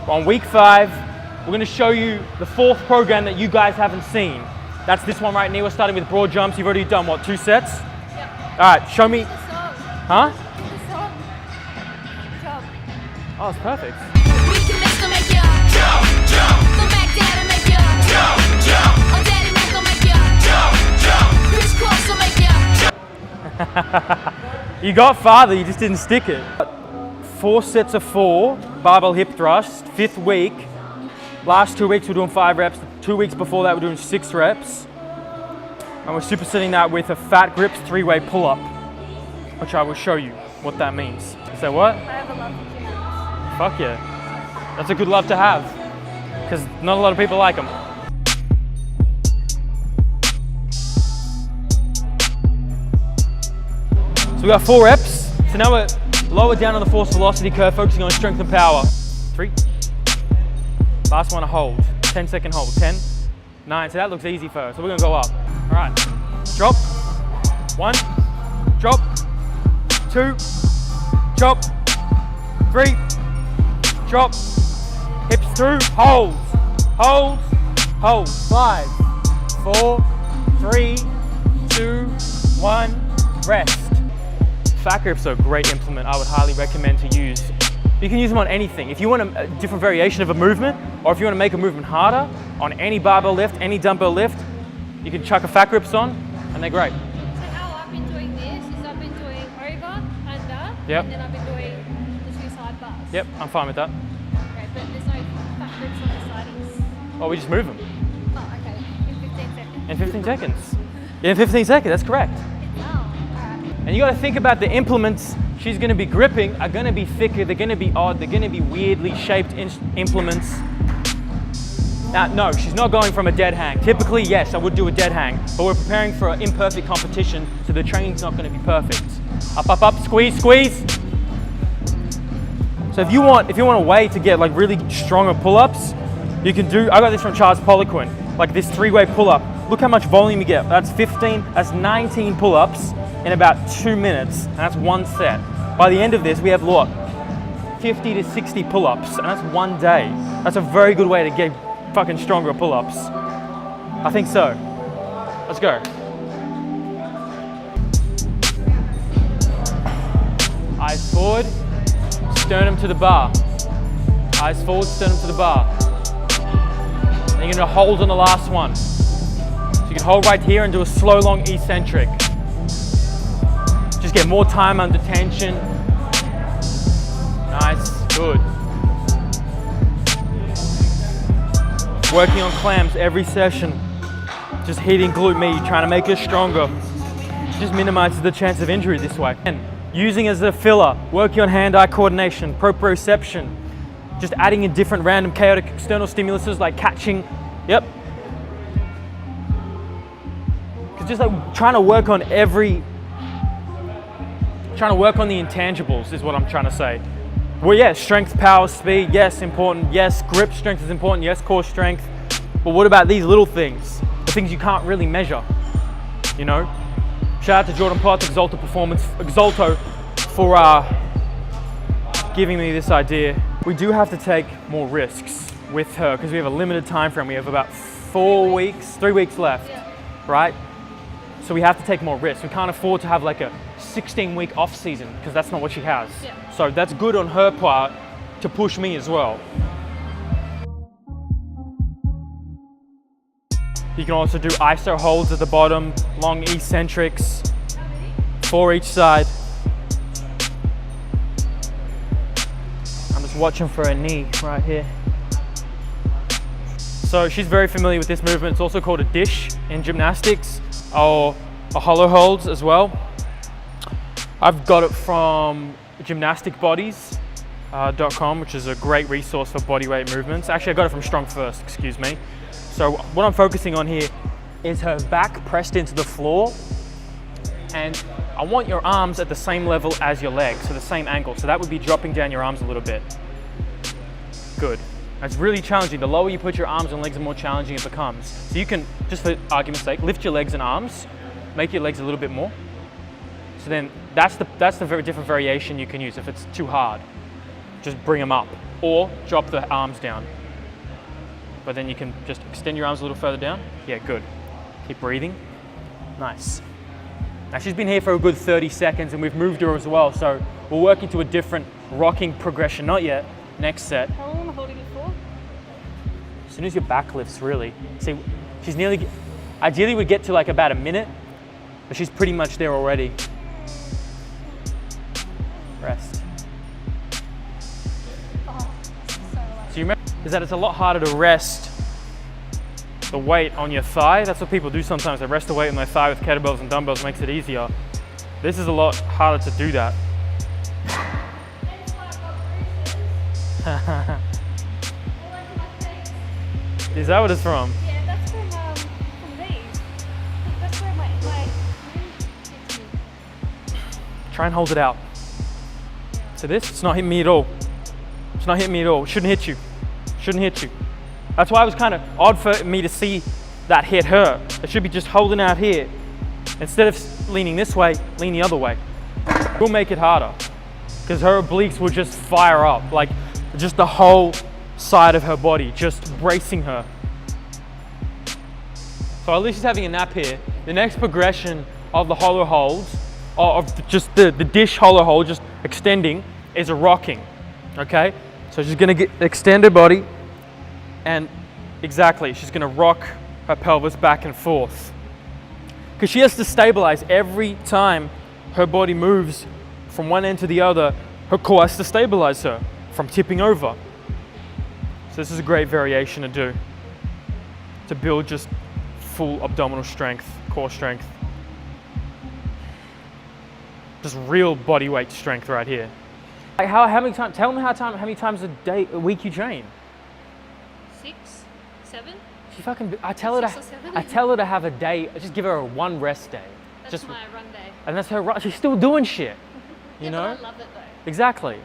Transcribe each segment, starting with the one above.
On week 5, we're going to show you the 4th program that you guys haven't seen. That's this one right now. We're starting with broad jumps. You've already done what, 2 sets? Yeah. All right, show me. Huh? Oh, it's perfect. You got farther, you just didn't stick it. 4 sets of 4 barbell hip thrust, 5th week. Last 2 weeks we're doing 5 reps. 2 weeks before that we're doing 6 reps. And we're supersetting that with a fat grips 3-way pull-up, which I will show you what that means. Say what? I have a love for gymnastics. Fuck yeah. That's a good love to have, because not a lot of people like them. So we got 4 reps. So now we're lower down on the force velocity curve, focusing on strength and power. 3. Last one, a hold. 10-second hold. 10, 9. So that looks easy first. So we're gonna go up. All right. Drop. 1. Drop. 2. Drop. 3. Drop. Hips through. Hold. Hold. Hold. 5, 4, 3, 2, 1. Rest. Fat grips are a great implement I would highly recommend to use. You can use them on anything. If you want a different variation of a movement, or if you want to make a movement harder, on any barbell lift, any dumbbell lift, you can chuck a fat grips on, and they're great. So how I've been doing this is I've been doing over, under, Yep. and then I've been doing the 2 side bars. Yep, I'm fine with that. Okay, but there's no fat grips on the sides. Oh, we just move them. Oh, okay. In 15 seconds. In 15 seconds. Yeah, in 15 seconds, that's correct. Oh, alright. And you got to think about the implements she's going to be gripping are going to be thicker, they're going to be odd, they're going to be weirdly shaped implements. Now, no, she's not going from a dead hang. Typically, yes, I would do a dead hang, but we're preparing for an imperfect competition, so the training's not going to be perfect. Up, up, up, squeeze, squeeze. So if you want a way to get like really stronger pull-ups, you can do, I got this from Charles Poliquin, like this 3-way pull-up. Look how much volume you get. That's 15, that's 19 pull-ups in about 2 minutes, and that's 1 set. By the end of this, we have what? 50 to 60 pull-ups, and that's 1 day. That's a very good way to get fucking stronger pull-ups. I think so. Let's go. Eyes forward, sternum to the bar. Eyes forward, sternum to the bar. And you're gonna hold on the last one. So you can hold right here and do a slow, long eccentric. Just get more time under tension. Nice, good. Working on clams every session. Just hitting glute med, trying to make it stronger. Just minimizes the chance of injury this way. And using as a filler, working on hand-eye coordination, proprioception. Just adding in different random chaotic external stimuluses like catching, yep. Just like trying to work on the intangibles is what I'm trying to say. Well, yeah, strength, power, speed, yes, important. Yes, grip strength is important. Yes, core strength. But what about these little things? The things you can't really measure, you know? Shout out to Jordan Potts, Exalto, for giving me this idea. We do have to take more risks with her because we have a limited time frame. We have about 3 weeks left, right? So we have to take more risks. We can't afford to have like a 16-week off season because that's not what she has. Yeah. So that's good on her part to push me as well. You can also do iso holds at the bottom, long eccentrics, 4 each side. I'm just watching for a knee right here. So she's very familiar with this movement. It's also called a dish in gymnastics, or a hollow holds as well. I've got it from gymnasticbodies.com, which is a great resource for bodyweight movements. Actually, I got it from Strong First, excuse me. So what I'm focusing on here is her back pressed into the floor, and I want your arms at the same level as your legs, so the same angle. So that would be dropping down your arms a little bit. Good. It's really challenging. The lower you put your arms and legs, the more challenging it becomes. So you can, just for argument's sake, lift your legs and arms, make your legs a little bit more. So then that's the very different variation you can use. If it's too hard, just bring them up. or drop the arms down. But then you can just extend your arms a little further down. Yeah, good. Keep breathing. Nice. Now she's been here for a good 30 seconds and we've moved her as well. So we're working to a different rocking progression. Not yet. Next set. How long am I holding it for? As soon as your back lifts, really. See, she's ideally we'd get to like about a minute, but she's pretty much there already. Rest. Oh, this is so low. So you remember is that it's a lot harder to rest the weight on your thigh. That's what people do sometimes. They rest the weight on their thigh with kettlebells and dumbbells, makes it easier. This is a lot harder to do that. Is that what it's from? Yeah, that's from these. That's where my Try and hold it out. So this, it's not hitting me at all. It's not hitting me at all. It shouldn't hit you. Shouldn't hit you. That's why it was kind of odd for me to see that hit her. It should be just holding out here. Instead of leaning this way, lean the other way. We'll make it harder because her obliques will just fire up, like just the whole side of her body, just bracing her. So Alicia's having a nap here. The next progression of the hollow holds, or of just the dish hollow hold, just extending, is a rocking, okay? So she's gonna extend her body, and exactly, she's gonna rock her pelvis back and forth. Because she has to stabilize every time her body moves from one end to the other, her core has to stabilize her from tipping over. So this is a great variation to do, to build just full abdominal strength, core strength. Just real body weight strength right here. Like how many times, tell me how many times a week you train? 6, 7. She fucking, I tell her 6 or 7. to have a day, just give her a one rest day. That's just, my run day. and that's her run, she's still doing shit, you Yeah, know? but I love it though. Exactly.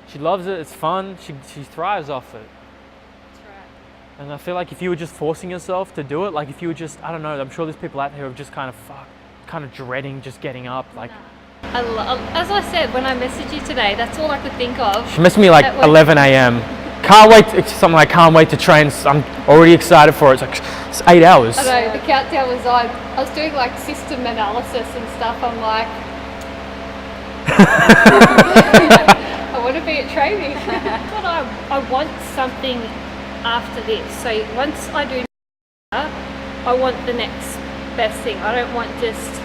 She loves it, it's fun, she thrives off it. That's right. And I feel like if you were just forcing yourself to do it, like if you were just, I don't know, I'm sure there's people out there who are just kind of dreading just getting up, like. As I said, when I messaged you today, that's all I could think of. She messaged me like 11 a.m. Can't wait, it's something I can't wait to train. I'm already excited for it. It's 8 hours. I know, the countdown was on. I was doing like system analysis and stuff. I'm like, I want to be at training. But I want something after this. So once I do, I want the next best thing. I don't want just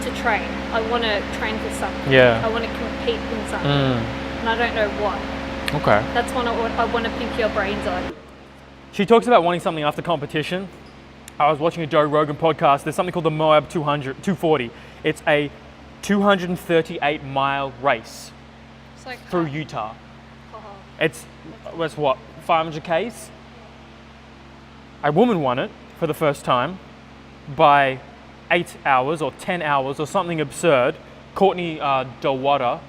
to train. I want to train for something. Yeah. I want to compete in something. And I don't know what. Okay. That's what I want to pick your brains on. She talks about wanting something after competition. I was watching a Joe Rogan podcast. There's something called the Moab 240. It's a 238-mile race It's like through Utah. Oh. It's what, 500 Ks? A woman won it for the first time by 8 hours or 10 hours or something absurd. Courtney Delwater,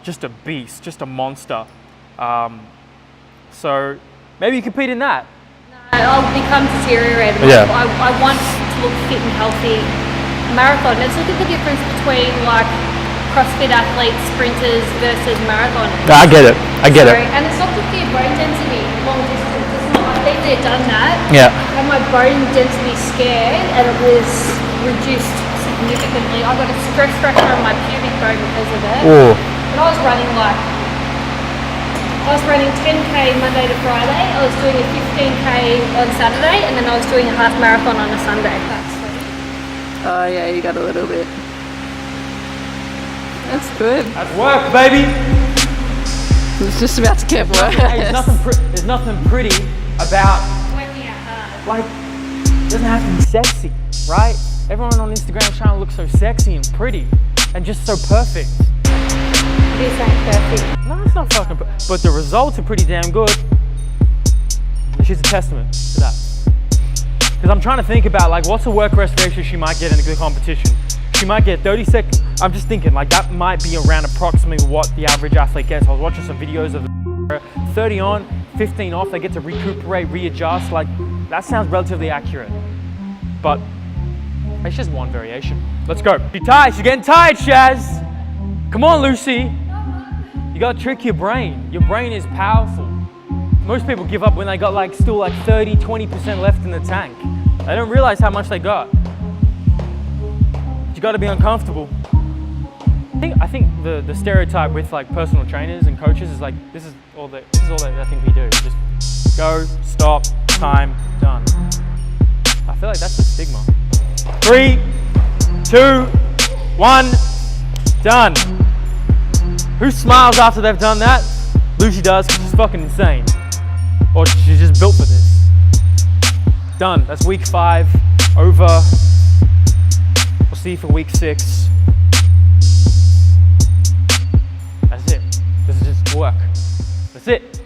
just a beast, just a monster. So maybe you compete in that. No, I'll become deteriorated. Yeah. I want to look fit and healthy. Marathon, let's look at the difference between like CrossFit athletes, sprinters versus marathoners. I get it. And it's not just the bone density, long distance. It's not, I've been there, done that. Yeah. And my bone density scared and it was reduced significantly. I got a stress fracture on my pubic bone because of it. Oh. But I was running 10K Monday to Friday. I was doing a 15K on Saturday, and then I was doing a half marathon on a Sunday. Oh yeah, you got a little bit. That's good. That's work, baby. It was just about to get worse. Hey, there's nothing pretty about, Working out hard. like, it doesn't have to be sexy, right? Everyone on Instagram is trying to look so sexy and pretty and just so perfect. This ain't perfect. No, it's not fucking perfect. But the results are pretty damn good. And she's a testament to that. Because I'm trying to think about, like, what's the work rest ratio she might get in the competition? She might get 30 seconds. I'm just thinking, like, that might be around approximately what the average athlete gets. I was watching some videos of 30 on, 15 off. They get to recuperate, readjust. Like, that sounds relatively accurate. But it's just one variation. Let's go. She's tired. She's getting tired, Shaz. Come on, Lucy. You gotta trick your brain. Your brain is powerful. Most people give up when they got like still like 30, 20% left in the tank. They don't realize how much they got. You gotta be uncomfortable. I think the stereotype with like personal trainers and coaches is like, this is all that I think we do. Just go, stop, time, done. I feel like that's the stigma. 3, 2, 1, done. Who smiles after they've done that? Lucy does, because she's fucking insane. Or she's just built for this. Done. That's week 5. Over. We'll see you for week 6. That's it. This is just work. That's it.